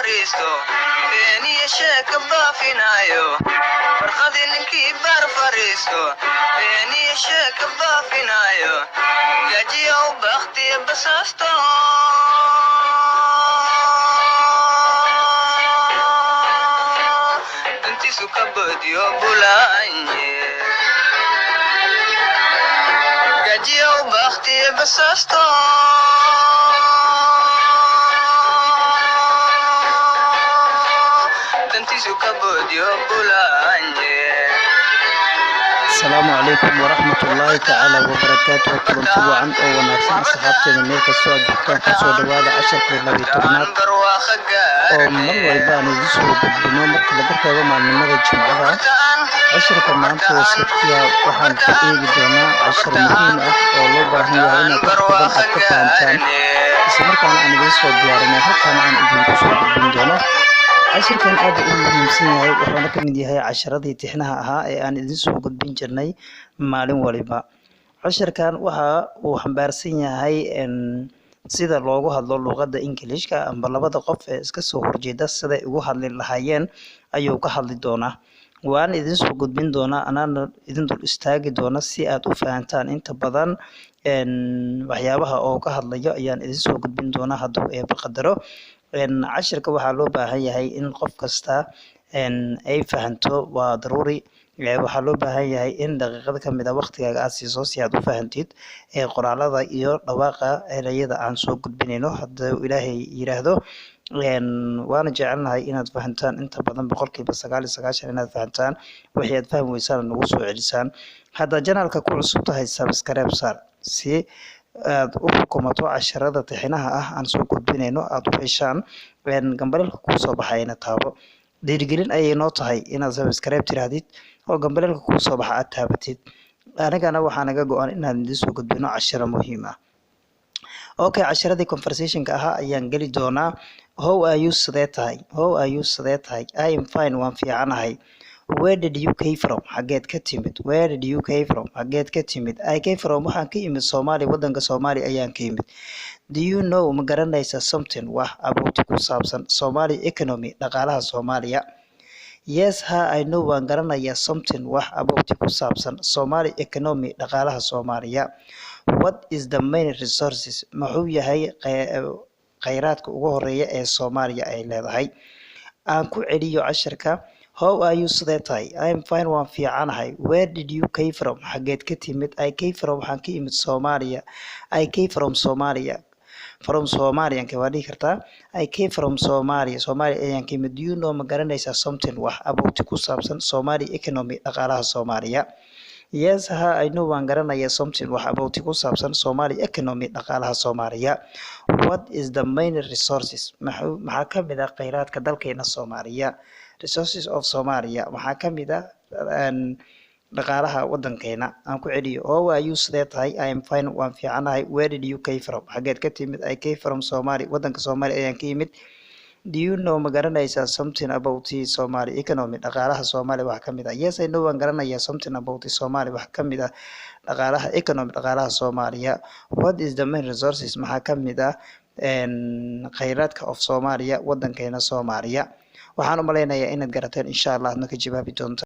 fariisto beeniya sheeka baafinayo farqadii ninkii bar fariisto beeniya sheeka baafinayo gajiya u bakhtiya basaasto dantiisu ka badiyo bulaanye gajiya u bakhtiya basaasto السلام عليكم ورحمة الله تعالى وبركاته. كلنتي وعن أو وناسين صحابتنا ميلك السؤال جبتان كسو دوادا عشر كلابي ترنات ومن والبان يسوي بالبنوم كلابركا ومع المنغة الجمعة عشر كمان توسيقيا وحان كإيب دونا عشر مهين أولو باهي وعينا كفتبان أكتا عمتان اسمر كان عن بيسو ديارنا كان عن إذن كسو بالبندونا cashirkan aad u muhiimsan yahay wuxuuna ka mid yahay casharadii tixnaha ahaa ee aan idin soo gudbin jirnay maalin waliba. Cashirkan waxa uu xambaarsan yahay sida loogu hadlo luqadda Ingiriiska amba labada qof ee iska soo horjeeda sida ugu hadli lahaayeen ayuu ka hadli doonaa. Waan idin soo gudbin doonaa anana idin dul istaagi doona si aad u fahantaan inta badan waxyaabaha oo ka hadlayo ayaan idin soo gudbin doonaa hadduu ee qadaro. cashirka waxaa loo baahan yahay in qof kasta ay fahanto waa daruuri waxaa loo baahan yahay in daqiiqad ka mid ah waqtigaaga aad siiso si aad u fahantid qoraalada iyo dhawaaqa erayada aan soo gudbinayno hadduu ilaahay yiraahdo waana jecelnahay inaad fahantaan inta badan 99% inaad fahantaan wixii aad fahmi weysaan nagu soo celisaan hadda janaalka ku cusub tahay subscribe saar si aad u xukumato casharada tixinaha ah aan soo gudbinayno aad u heshaan gambalelka ku soo baxayna taabo dhiirigelin ayay noo tahay inaad subscribe tirahdid oo gambalelka ku soo baxa aad taabatid anigana waxaa naga go'an inaan idin soo gudbino casharo muhiim ah okay casharadii conversationka ahaa ayaan geli doonaa how are you sidee tahay I am fine waan fiicanahay where did you came from xageed ka timid where did you came from xageed ka timid I came from waxaan ka imid Soomaaliya wadanka Soomaaliya ayaan ka imid do you know ma garanaysaa something wax about ku saabsan Somali economy dhaqaalaha Soomaaliya yes I know waan garanayaa something wax about ku saabsan Somali economy dhaqaalaha Soomaaliya what is the main resources muxuu yahay kheyraadka ugu horeeya ee Soomaaliya ay leedahay aan ku celiyo casharka how are you sidee tahay I am fine waan fiicanahay where did you came from xageed ka timid I came from waxaan ka imid Soomaaliya I came from Soomaaliya ka waa dhihi kartaa I came from Soomaaliya ayaan ka imid do you know ma garanaysaa something wax about ku saabsan Somali economy dhaqaalaha Soomaaliya yes I know waan garanayaa something wax about ku saabsan Somali economy dhaqaalaha Soomaaliya what is the main resources maxaa ka mid ah kheyraadka dalkeena Soomaaliya resources of Somalia waxaa ka mid ah dhaqaalaha wadankeena aan ku celiyo how are you sidee tahay I am fine waan fiicanahay where did you came from xageed ka timid I came from Somalia wadanka Soomaaliya ayaan ka imid do you know ma garanaysaa something about the Somali economy dhaqaalaha Soomaaliya wax ka mid ah yes I know waan garanayaa something about the Somali wax ka mid ah dhaqaalaha economy dhaqaalaha Soomaaliya what is the main resources maxaa ka mid ah kheyraadka of Somalia wadankeena Soomaaliya waxaan u maleynayaa inaad garateen insha Allah adna ka jawaabi doonto